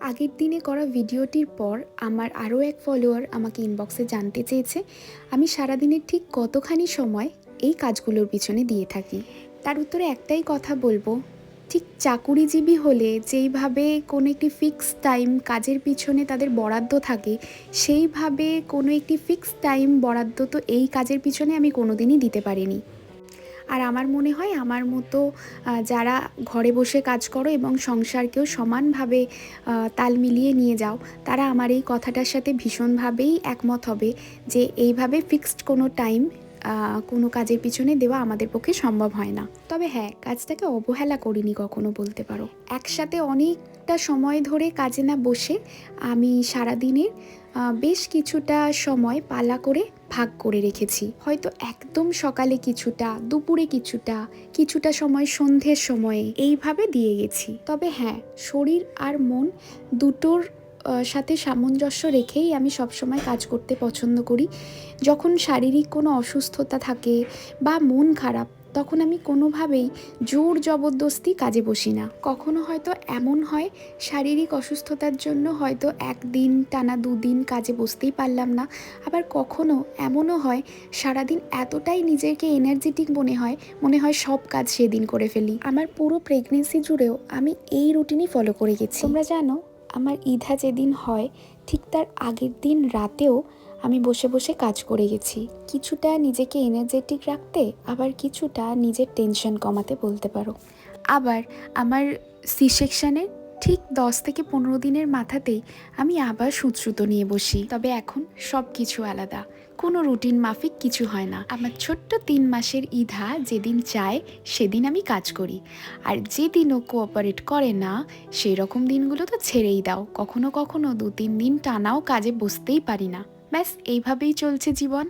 আগের দিনে করা ভিডিওটির পর আমার আরও এক ফলোয়ার আমাকে ইনবক্সে জানতে চেয়েছে আমি সারাদিনের ঠিক কতখানি সময় এই কাজগুলোর পিছনে দিয়ে থাকি। তার উত্তরে একটাই কথা বলবো, ঠিক চাকুরিজীবী হলে যেইভাবে কোনো একটি ফিক্সড টাইম কাজের পিছনে তাদের বরাদ্দ থাকে, সেইভাবে কোনো একটি ফিক্সড টাইম বরাদ্দ তো এই কাজের পিছনে আমি কোনোদিনই দিতে পারিনি। আর আমার মনে হয় আমার মতো যারা ঘরে বসে কাজ করো এবং সংসারকেও সমানভাবে তাল মিলিয়ে নিয়ে যাও, তারা আমার এই কথাটার সাথে ভীষণভাবেই একমত হবে যে এইভাবে ফিক্সড কোনো টাইম কোনো কাজের পিছনে দেওয়া আমাদের পক্ষে সম্ভব হয় না। তবে হ্যাঁ, কাজটাকে অবহেলা করিনি কখনো বলতে পারো। একসাথে অনেকটা সময় ধরে কাজে না বসে আমি সারাদিনের বেশ কিছুটা সময় পালা করে ভাগ করে রেখেছি। হয়তো একদম সকালে কিছুটা, দুপুরে কিছুটা, কিছুটা সময় সন্ধ্যের সময়ে এইভাবে দিয়ে গেছি। তবে হ্যাঁ, শরীর আর মন দুটোর সাথে সামঞ্জস্য রেখেই আমি সবসময় কাজ করতে পছন্দ করি। যখন শারীরিক কোনো অসুস্থতা থাকে বা মন খারাপ, তখন আমি কোনোভাবেই জোর জবরদস্তি কাজে বসি না। কখনো হয়তো এমন হয় শারীরিক অসুস্থতার জন্য হয়তো একদিন টানা দুদিন কাজে বসতেই পারলাম না। আবার কখনো এমনও হয় সারাদিন এতটাই নিজেকে এনার্জেটিক মনে হয় সব কাজ সেদিন করে ফেলি। আমার পুরো প্রেগনেন্সি জুড়েও আমি এই রুটিনই ফলো করে গেছি। তোমরা জানো, আমার ইধা যেদিন হয় ঠিক তার আগের দিন রাতেও আমি বসে বসে কাজ করে গেছি, কিছুটা নিজেকে এনার্জেটিক রাখতে, আবার কিছুটা নিজের টেনশন কমাতে বলতে পারো। আবার আমার সি সেকশানের ঠিক 10 থেকে 15 দিনের মাথাতেই আমি আবার সুতো নিয়ে বসি। তবে এখন সব কিছু আলাদা, কোনো রুটিন মাফিক কিছু হয় না। আমার ছোট্ট 3 মাসের ইধা যেদিন চায় সেদিন আমি কাজ করি, আর যেদিনও কোঅপারেট করে না সেই রকম দিনগুলো তো ছেড়েই দাও। কখনো কখনো 2-3 দিন টানাও কাজে বসতেই পারি না। ব্যাস এইভাবেই চলছে জীবন।